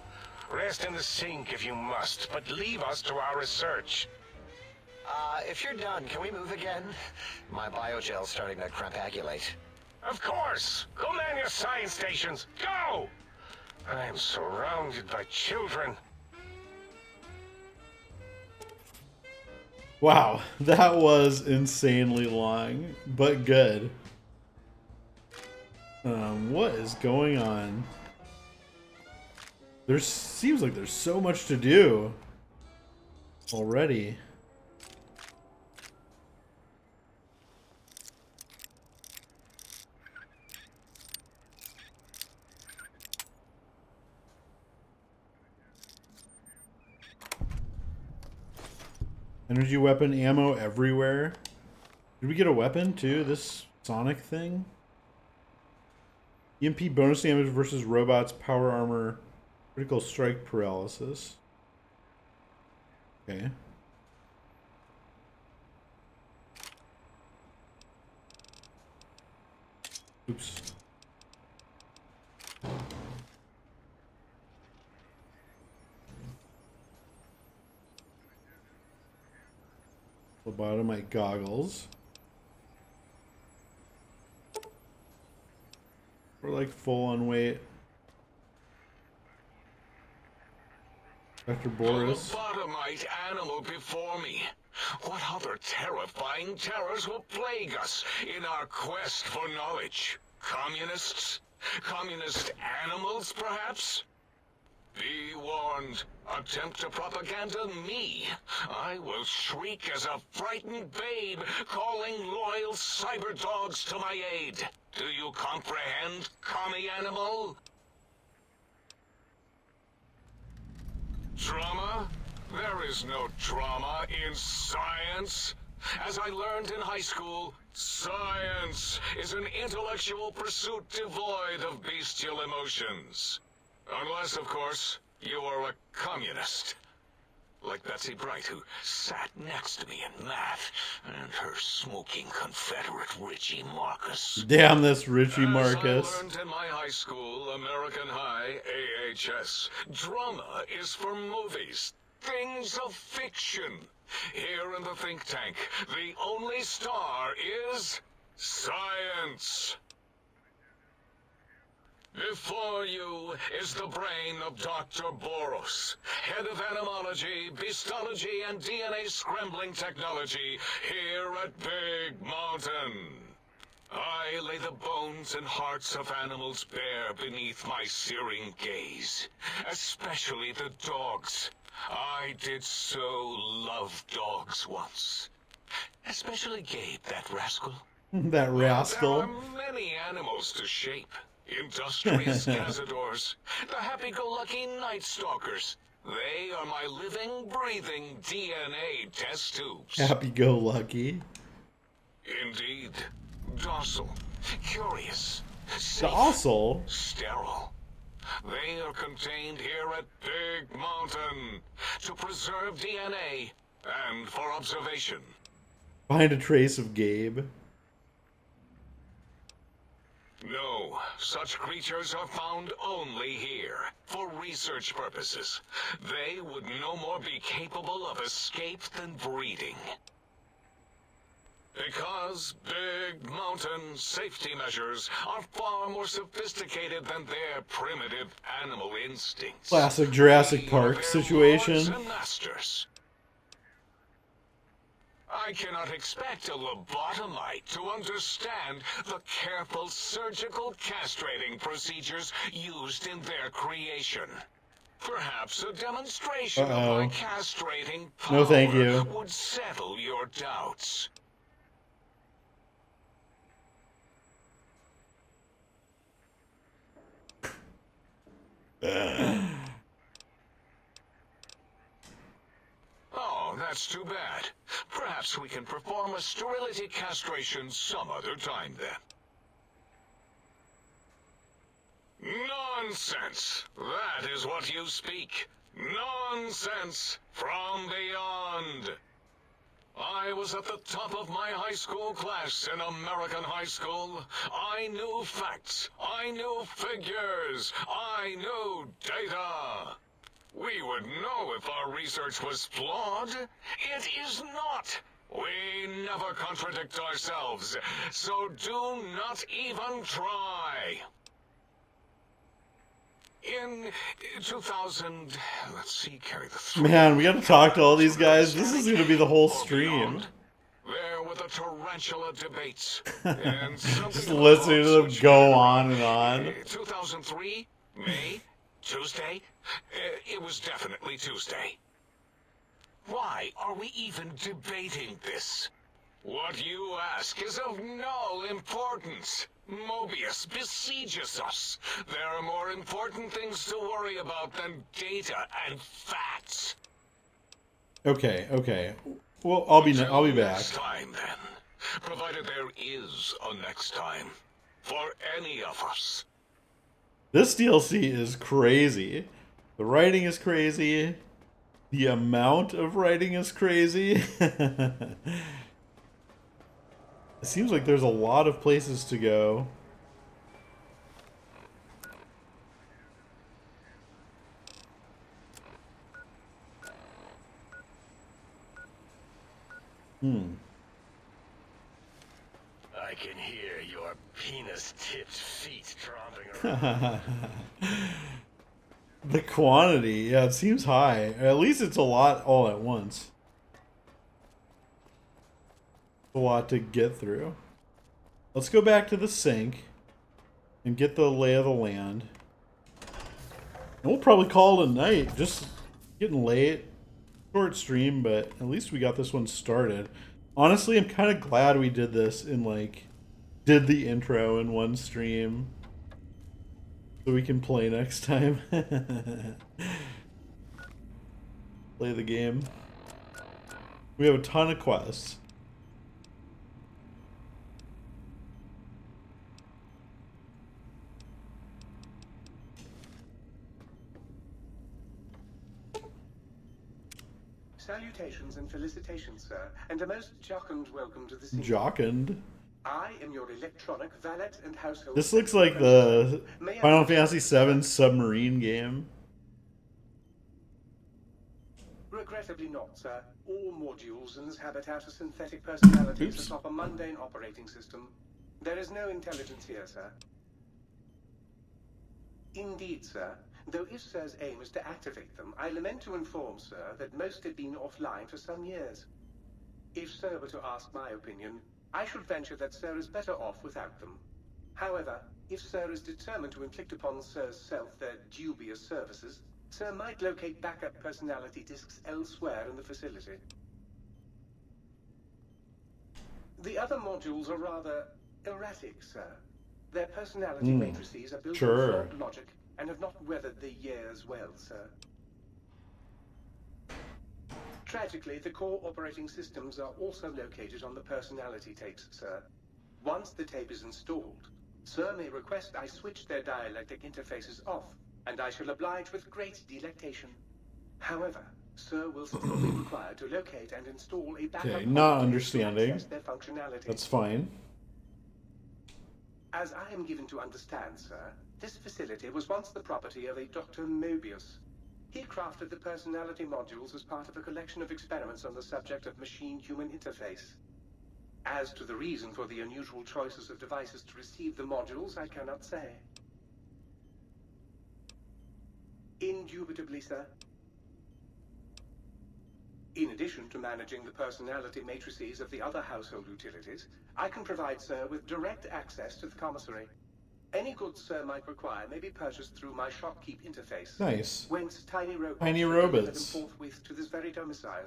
Rest in the sink if you must, but leave us to our research. If you're done, can we move again? My biogel's starting to crampagulate. Of course! Go man your science stations! Go! I am surrounded by children. Wow, that was insanely long, but good. What is going on? There seems like there's so much to do already. Energy weapon ammo everywhere. Did we get a weapon too? This Sonic thing? EMP bonus damage versus robots, power armor, Critical strike paralysis. Okay. Oops. Lobotomite goggles. We're like full on weight. Dr. Boris. A lobotomite animal before me. What other terrifying terrors will plague us in our quest for knowledge? Communists? Communist animals, perhaps? Be warned. Attempt to propaganda me. I will shriek as a frightened babe, calling loyal cyber dogs to my aid. Do you comprehend, commie animal? Drama? There is no drama in science. As I learned in high school, science is an intellectual pursuit devoid of bestial emotions. Unless, of course, you are a communist. Like Betsy Bright, who sat next to me in math, and her smoking Confederate Richie Marcus. Damn this Richie Marcus. As I learned in my high school, American High, AHS, drama is for movies, things of fiction. Here in the think tank, the only star is science. Before you is the brain of Dr. Boros, head of animology, beastology, and DNA scrambling technology here at Big Mountain. I lay the bones and hearts of animals bare beneath my searing gaze, especially the dogs. I did so love dogs once. Especially Gabe, that rascal. That rascal. There are many animals to shape. Industrious cazadors, the happy-go-lucky night stalkers. They are my living, breathing DNA test tubes. Happy-go-lucky. Indeed. Docile, curious, safe, Docile? sterile. They are contained here at Big Mountain to preserve DNA and for observation. Find a trace of Gabe. No, such creatures are found only here, for research purposes. They would no more be capable of escape than breeding. Because Big Mountain safety measures are far more sophisticated than their primitive animal instincts. Classic Jurassic We are Park their situation. lords and masters. I cannot expect a lobotomite to understand the careful surgical castrating procedures used in their creation. Perhaps a demonstration of my castrating power No, thank you. would settle your doubts. Oh, that's too bad. Perhaps we can perform a sterility castration some other time then. Nonsense! That is what you speak. Nonsense from beyond. I was at the top of my high school class in American high school. I knew facts. I knew figures. I knew data. We would know if our research was flawed. It is not. We never contradict ourselves, so do not even try. In 2000, let's see, carry the through. Man, we gotta talk to all these guys. This is gonna be the whole stream. There were the tarantula debates. And Just listening to them go on and on. 2003, May, Tuesday. It was definitely Tuesday. Why are we even debating this? What you ask is of no importance. Mobius besieges us. There are more important things to worry about than data and facts. Okay, okay. Well, I'll be back. Next time, then. Provided there is a next time. For any of us. This DLC is crazy. The writing is crazy. The amount of writing is crazy. It seems like there's a lot of places to go. I can hear your penis-tipped feet tromping around. The quantity, yeah, it seems high. At least it's a lot all at once. A lot to get through. Let's go back to the sink and get the lay of the land. And we'll probably call it a night. Just getting late. Short stream, but at least we got this one started. Honestly, I'm kind of glad we did this in did the intro in one stream. So we can play next time. Play the game. We have a ton of quests. Salutations and felicitations, sir, and a most jocund welcome to the scene. Jocund. I am your electronic valet and household. This looks like the Final Fantasy VII submarine game. Regrettably not, sir. All modules in this habitat are synthetic personalities Oops. atop a mundane operating system. There is no intelligence here, sir. Indeed, sir. Though if Sir's aim is to activate them, I lament to inform, sir, that most have been offline for some years. If Sir were to ask my opinion, I should venture that Sir is better off without them. However, if Sir is determined to inflict upon Sir's self their dubious services, Sir might locate backup personality disks elsewhere in the facility. The other modules are rather erratic, sir. Their personality matrices are built on flawed logic and have not weathered the years well, sir. Tragically, the core operating systems are also located on the personality tapes, sir. Once the tape is installed, Sir may request I switch their dialectic interfaces off, and I shall oblige with great delectation. However, Sir will still be required to locate and install a backup Okay, not hard disk to understanding. access their functionality. That's fine. As I am given to understand, sir, this facility was once the property of a Dr. Mobius. He crafted the personality modules as part of a collection of experiments on the subject of machine-human interface. As to the reason for the unusual choices of devices to receive the modules, I cannot say. Indubitably, sir. In addition to managing the personality matrices of the other household utilities, I can provide Sir with direct access to the commissary. Any goods Sir might require may be purchased through my shopkeep interface. Nice. Whence tiny robots Tiny will deliver them robots. forthwith to this very domicile.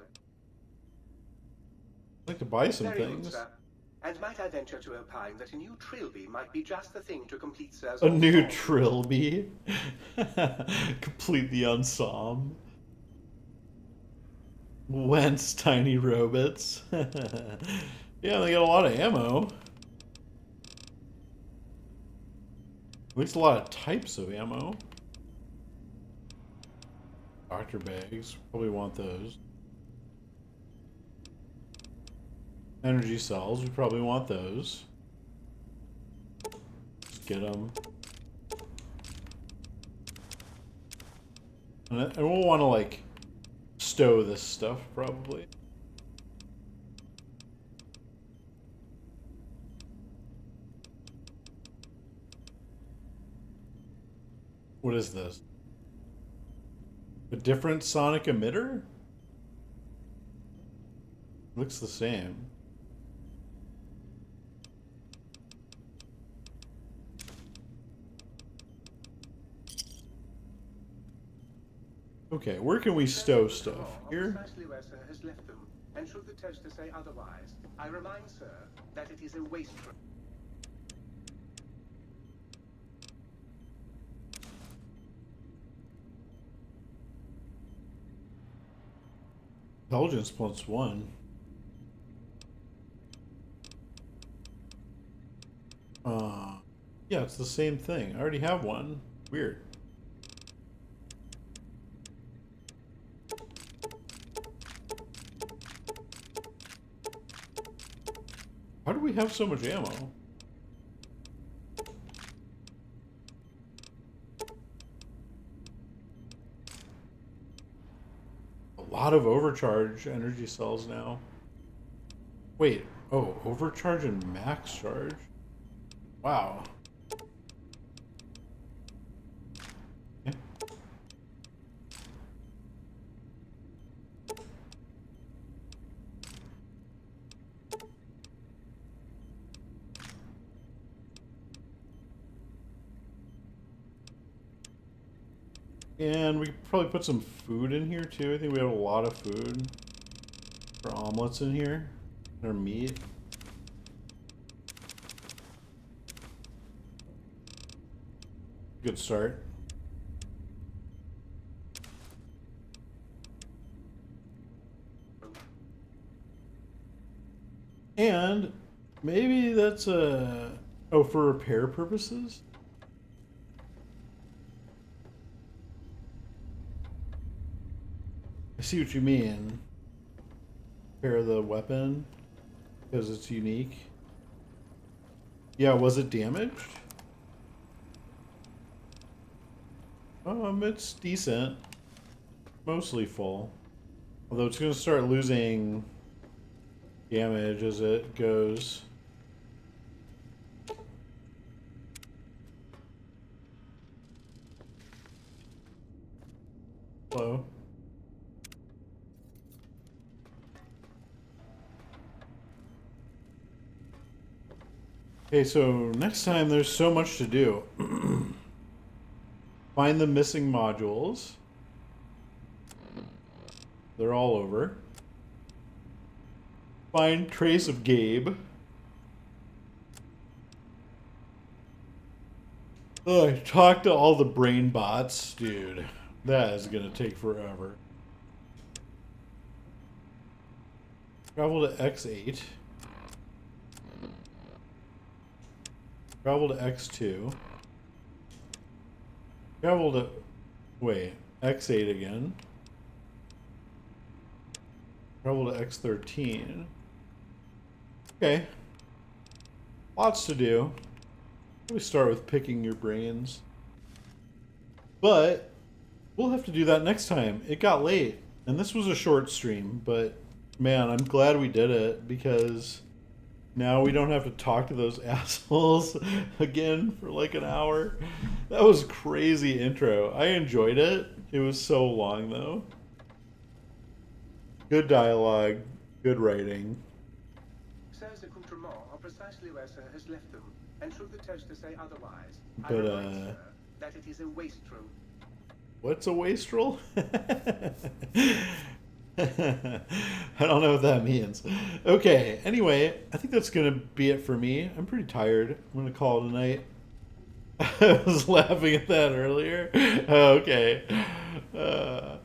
I'd like to buy some Very things. good, sir. And might I venture to opine that a new trilby might be just the thing to complete Sir's A new ensemble? trilby. Complete the ensemble. Whence tiny robots. Yeah, they got a lot of ammo. At least a lot of types of ammo. Doctor bags. Probably want those. Energy cells. We probably want those. Just get them. And we'll want to, like, stow this stuff, probably. What is this? A different sonic emitter? Looks the same. Okay, where can we stow stuff? Here? Precisely where Sir has left them. And should the toaster say otherwise, I remind Sir that it is a waste. Intelligence +1. Yeah, it's the same thing. I already have one. Weird. How do we have so much ammo? A lot of overcharge energy cells now. Wait, oh, overcharge and max charge? Wow. Okay. And we could probably put some food in here too. I think we have a lot of food for omelets in here. Or meat. Good start. And maybe that's a... Oh, for repair purposes? I see what you mean. Repair the weapon because it's unique. Yeah, was it damaged? It's decent. Mostly full. Although it's gonna start losing damage as it goes. Hello. Okay, so next time there's so much to do. Find the missing modules. They're all over. Find trace of Gabe. Ugh, talk to all the brain bots. Dude, that is gonna take forever. Travel to X8. Travel to X2. Travel to... Wait. X8 again. Travel to X13. Okay. Lots to do. We start with picking your brains. But we'll have to do that next time. It got late. And this was a short stream, but man, I'm glad we did it because now we don't have to talk to those assholes again for like an hour. That was crazy intro. I enjoyed it. It was so long though. Good dialogue, good writing. Sir's accoutrements are precisely where Sir has left them, and should the toaster say otherwise, I But, remind Sir that it is a wastrel. What's a wastrel? I don't know what that means. Okay, anyway, I think that's going to be it for me. I'm pretty tired. I'm going to call it a night. I was laughing at that earlier. Okay. I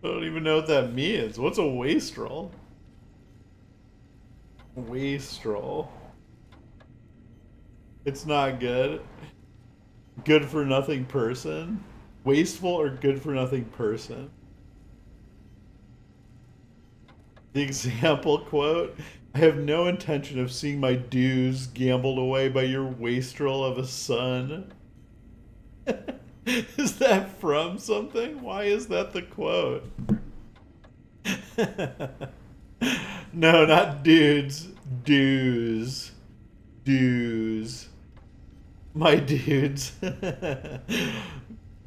don't even know what that means. What's a wastrel? Wastrel. It's not good. Good for nothing person? Wasteful or good for nothing person? The example quote, I have no intention of seeing my dues gambled away by your wastrel of a son. Is that from something? Why is that the quote? No, not dudes. Dues. Dues. My dudes.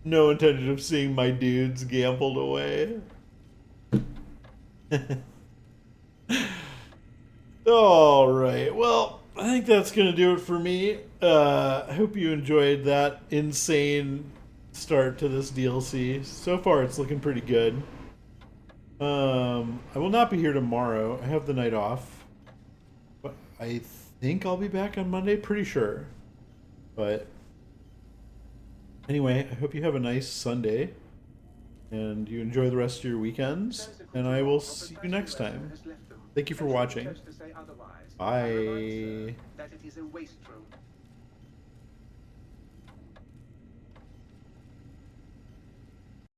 No intention of seeing my dudes gambled away. Alright, well, I think that's going to do it for me. I hope you enjoyed that insane start to this DLC. So far, it's looking pretty good. I will not be here tomorrow. I have the night off. But I think I'll be back on Monday, pretty sure. But anyway, I hope you have a nice Sunday. And you enjoy the rest of your weekends. And I will see you next time. Thank you for watching. Bye. That it is a wastrel.